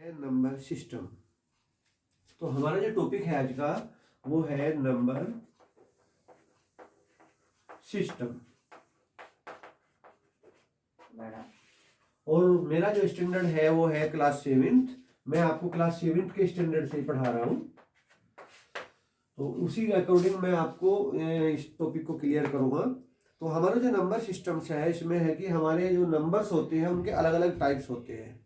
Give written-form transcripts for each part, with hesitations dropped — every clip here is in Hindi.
Number system. तो हमारा जो टॉपिक है आज का वो है नंबर सिस्टम। और मेरा जो स्टैंडर्ड है वो है क्लास 7th। मैं आपको क्लास 7th के स्टैंडर्ड से ही पढ़ा रहा हूँ, तो उसी के अकॉर्डिंग मैं आपको इस टॉपिक को क्लियर करूँगा। तो हमारा जो नंबर सिस्टम्स है इसमें है कि हमारे जो नंबर्स होते हैं उनके अलग अलग टाइप्स होते हैं।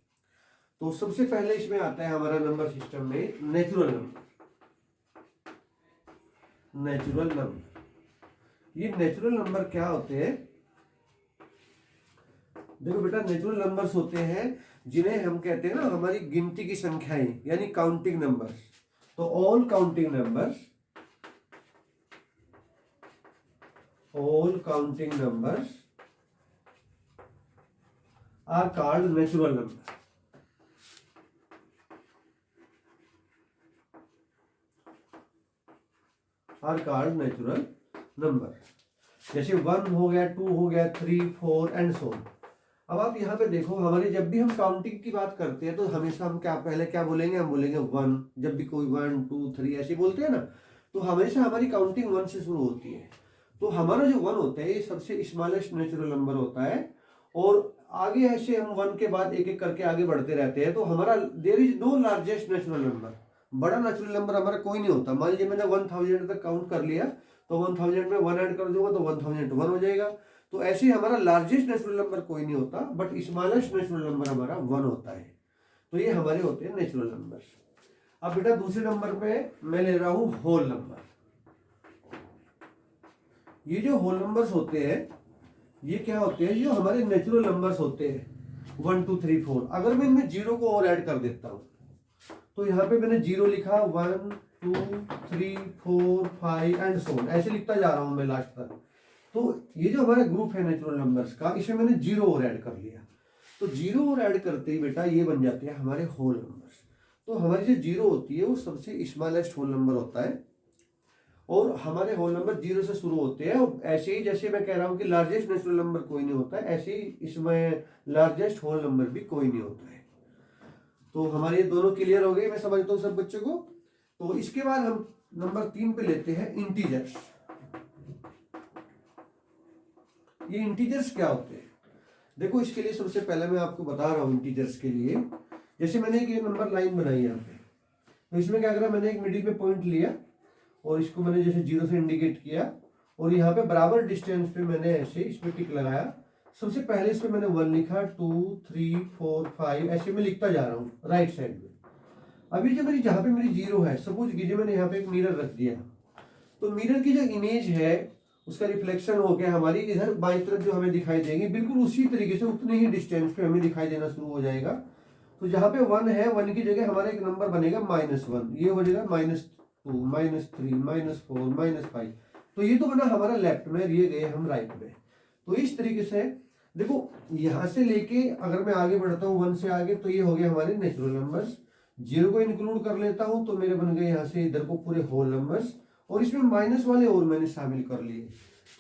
तो सबसे पहले इसमें आता है हमारा नंबर सिस्टम में नेचुरल नंबर। नेचुरल नंबर, ये नेचुरल नंबर क्या होते हैं? देखो बेटा, नेचुरल नंबर्स होते हैं जिन्हें हम कहते हैं ना हमारी गिनती की संख्याएं, यानी काउंटिंग नंबर्स। तो all counting numbers are called natural number. Are called natural number. जैसे 1 हो गया, 2 हो गया, 3, 4 एंड सो ऑन। अब आप यहाँ पे देखो, हमारे जब भी हम काउंटिंग की बात करते हैं तो हमेशा हम पहले क्या बोलेंगे? हम बोलेंगे 1। जब भी कोई 1, 2, 3 ऐसे बोलते हैं ना, तो हमेशा हमारी काउंटिंग 1 से शुरू होती है। तो हमारा जो 1 होता है ये सबसे स्मॉलेस्ट नेचुरल नंबर होता है, और आगे ऐसे हम 1 के बाद एक एक करके आगे बढ़ते रहते हैं। तो हमारा there is no largest natural number. बड़ा नेचुरल नंबर हमारा कोई नहीं होता। मान लीजिए मैंने 1000 तक काउंट कर लिया, तो 1000 में 1 ऐड कर दूंगा तो 1001 हो जाएगा। तो ऐसे ही हमारा लार्जेस्ट नेचुरल नंबर कोई नहीं होता, बट स्मॉलेस्ट नेचुरल नंबर हमारा 1 होता है। तो ये हमारे होते हैं नेचुरल नंबर। अब बेटा दूसरे नंबर पे मैं ले रहा हूं होल नंबर। ये जो होल नंबर्स होते हैं ये क्या होते हैं? जो हमारे नेचुरल नंबर्स होते हैं 1, 2, 3, 4। अगर मैं इनमें 0 को और ऐड कर देता हूं, तो यहाँ पे मैंने 0 लिखा, 1, 2, 3, 4, 5 एंड सो ऑन, ऐसे लिखता जा रहा हूं मैं लास्ट तक। तो ये जो हमारा ग्रुप है नेचुरल नंबर्स का, इसमें मैंने 0 और ऐड कर लिया। तो 0 और ऐड करते ही बेटा ये बन जाते हैं हमारे होल नंबर्स। तो हमारी जो 0 होती है वो सबसे स्मॉलेस्ट होल नंबर होता है, और हमारे होल नंबर 0 से शुरू होते हैं। और ऐसे ही जैसे मैं कह रहा हूँ कि लार्जेस्ट नेचुरल नंबर कोई नहीं होता है, ऐसे ही इसमें लार्जेस्ट होल नंबर भी कोई नहीं होता है। तो हमारे ये दोनों क्लियर हो गए, मैं समझता हूँ सब बच्चों को। तो इसके बाद हम नंबर 3 पे लेते हैं इंटीजर्स। ये इंटीजर्स क्या होते हैं? देखो, इसके लिए सबसे पहले मैं आपको बता रहा हूँ इंटीजर्स के लिए। जैसे मैंने एक ये नंबर लाइन बनाई यहाँ पे, तो इसमें क्या करा, मैंने एक मिडिल पे पॉइंट लिया और इसको मैंने जैसे 0 से इंडिकेट किया, और यहाँ पे बराबर डिस्टेंस पे मैंने ऐसे इसमें टिक लगाया। सबसे पहले इसमें मैंने 1 लिखा, 2, 3, 4, 5 ऐसे मैं लिखता जा रहा हूँ राइट साइड में। अभी जो मेरी जहाँ पे मेरी 0 है, सपोज कीजिए मैंने यहाँ पे एक मिरर रख दिया, तो मिरर की जो इमेज है उसका रिफ्लेक्शन हो गया हमारी इधर बाईं तरफ जो हमें दिखाई देंगे, बिल्कुल उसी तरीके से उतने ही डिस्टेंस पे हमें दिखाई देना शुरू हो जाएगा। तो जहाँ पे 1 है, 1 की जगह हमारा एक नंबर बनेगा -1, ये हो जाएगा -2, -3, -4, -5। तो ये तो बना हमारा लेफ्ट में, ये गए हम राइट में। तो इस तरीके से देखो, यहाँ से लेके अगर मैं आगे बढ़ता हूँ 1 से आगे, तो ये हो गया हमारे नेचुरल नंबर्स। 0 को इंक्लूड कर लेता हूँ तो मेरे बन गए यहाँ से इधर को पूरे होल नंबर्स, और इसमें माइनस वाले और मैंने शामिल कर लिए।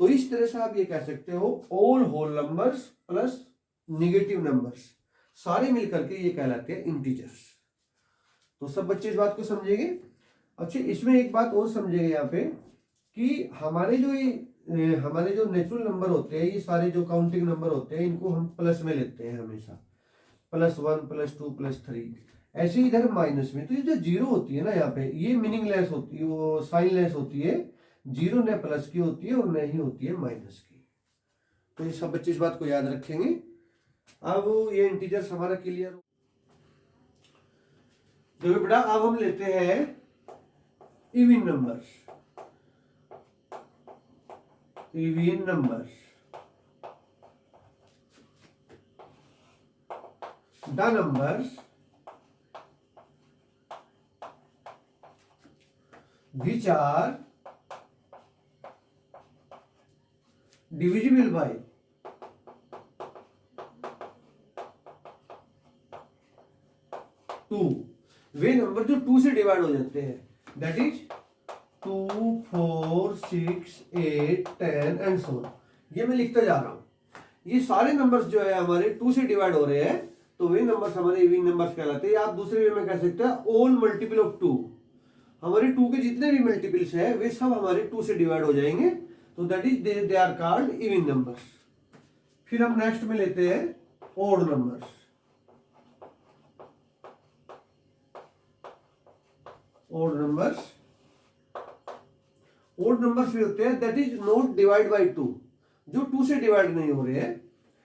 तो इस तरह से आप ये कह सकते हो all whole numbers plus negative numbers सारे मिलकर के ये कहलाते हैं इंटीजर्स। तो सब बच्चे इस बात को समझेंगे। अच्छा, इसमें एक बात और समझेंगे यहाँ पे कि हमारे जो नेचुरल नंबर होते हैं, ये सारे जो काउंटिंग नंबर होते हैं, इनको हम प्लस में लेते हैं हमेशा, +1, +2, +3। ऐसे ही इधर माइनस में। तो ये जो 0 होती है ना यहाँ पे, ये मीनिंगलेस होती है, वो साइनलेस होती है। 0 न प्लस की होती है और न ही होती है माइनस की। तो ये सब बच्चे इस बात को याद रखेंगे। अब ये इंटीजर्स हमारा क्लियर हो। देखो बेटा, अब हम लेते हैं even numbers. Even numbers, the numbers which are divisible by 2। Way number जो 2 से डिवाइड हो जाते हैं, that is 2, 4, 6, 8, 10 and so on. ये मैं लिखता जा रहा हूं। ये सारे नंबर्स जो है हमारे 2 से डिवाइड हो रहे हैं, तो वे नंबर्स हमारे इवन नंबर्स कहलाते हैं। आप दूसरे वे में कह सकते हैं ऑल मल्टीपल ऑफ 2, हमारे 2 के जितने भी मल्टीपल्स है वे सब हमारे 2 से डिवाइड हो जाएंगे, तो that is they are called even numbers. फिर हम नेक्स्ट में लेते हैं ऑड नंबर्स। ऑड नंबर्स भी होते हैं that is not divide by 2, जो 2 से डिवाइड नहीं हो रहे हैं।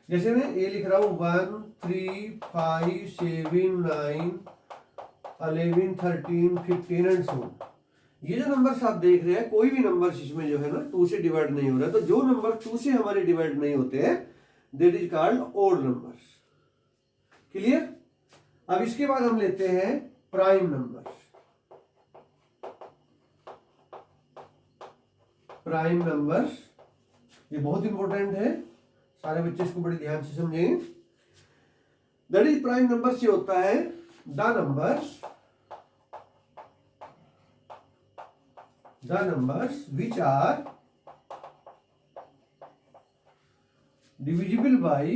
जैसे मैं ये लिख रहा हूं 1 3 5 7 9 11 13 15 एंड सो। ये जो नंबर्स आप देख रहे हैं, कोई भी नंबर्स इसमें जो है ना 2 से डिवाइड नहीं हो रहा है, तो जो नंबर 2 से हमारे डिवाइड नहीं होते हैं that is called odd numbers. Clear? अब इसके बाद हम लेते हैं प्राइम नंबर्स। प्राइम नंबर्स ये बहुत इंपॉर्टेंट है, सारे बच्चे इसको बड़े ध्यान से समझेंगे। दैट इज प्राइम नंबर से होता है the numbers which are divisible by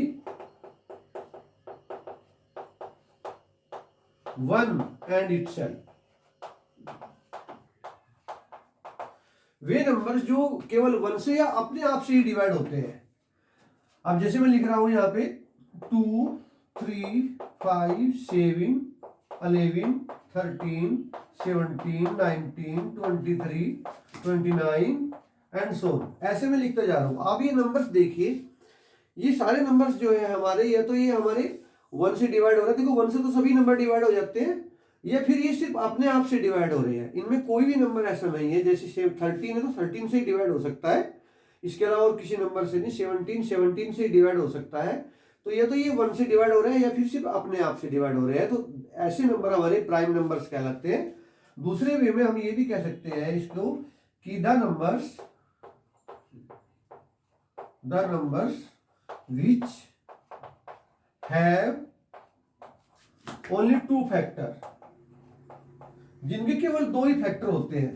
1 and itself. वे नंबर्स जो केवल 1 से या अपने आप से ही डिवाइड होते हैं। अब जैसे मैं लिख रहा हूं यहां पे 2 3 5 7 11 13 17 19 23 29 एंड सो ऐसे में लिखता जा रहा हूं। आप ये नंबर्स देखिए, ये सारे नंबर्स जो है हमारे, या तो ये हमारे 1 से डिवाइड हो रहा है। देखो 1 से तो सभी नंबर डिवाइड हो जाते हैं, या फिर ये सिर्फ अपने आप से डिवाइड हो रहे हैं। इनमें कोई भी नंबर ऐसा नहीं है, जैसे 13 है तो 13 से ही डिवाइड हो सकता है, इसके अलावा और किसी नंबर से नहीं। 17 से ही डिवाइड हो सकता है। तो या तो ये 1 से डिवाइड हो रहे हैं या फिर सिर्फ अपने आप से डिवाइड हो रहे हैं, तो ऐसे नंबर हमारे प्राइम नंबर्स कहलाते हैं। दूसरे वे में हम ये भी कह सकते हैं इसको कि the numbers which have only 2 factor, जिनके केवल 2 ही फैक्टर होते हैं।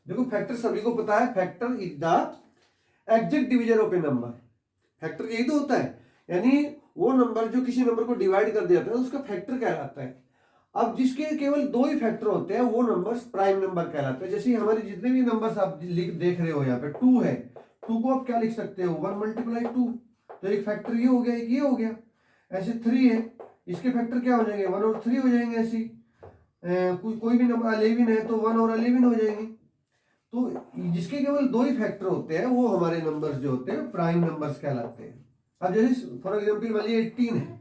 देखो फैक्टर सभी को पता है, factor is the exact division of A number. Factor यही तो होता है, यानी वो नंबर जो किसी नंबर को डिवाइड कर देता है उसका फैक्टर कहलाता है। अब जिसके केवल 2 ही फैक्टर होते हैं वो नंबर्स प्राइम नंबर कहलाते हैं। जैसे हमारे जितने भी नंबर्स आप देख रहे हो यहाँ पे 2 है, 2 को आप क्या लिख सकते हो 1 × 2, तो एक फैक्टर ये हो गया, एक ये हो गया। ऐसे 3 है, इसके फैक्टर क्या हो जाएंगे 1 और 3 हो जाएंगे। ऐसे कोई भी नंबर 11 है तो 1 और 11 हो जाएंगे। तो जिसके केवल 2 ही फैक्टर होते हैं वो हमारे नंबर्स जो होते हैं प्राइम नंबर्स कहलाते हैं। अब जैसे फॉर एग्जांपल वाली 18 है,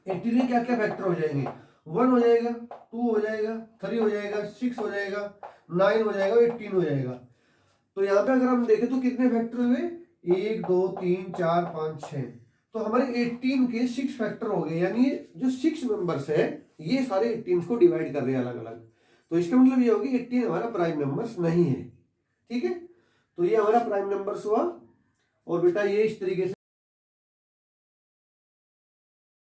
18 में क्या क्या फैक्टर हो जाएंगे 1 हो जाएगा, 2 हो जाएगा, 3 हो जाएगा, 6 हो जाएगा, 9 हो जाएगा, 18 हो जाएगा। तो यहाँ पे अगर हम देखें तो कितने फैक्टर हुए 1 2 3 4 5 6, तो हमारे 18 के 6 फैक्टर हो गए। यानी जो 6 नंबर्स है ये सारे 18 को डिवाइड कर रहे हैं अलग अलग। तो इसका मतलब ये होगी 18 हमारा प्राइम नंबर्स नहीं है। ठीक है, तो ये हमारा प्राइम नंबर्स हुआ। और बेटा ये इस तरीके से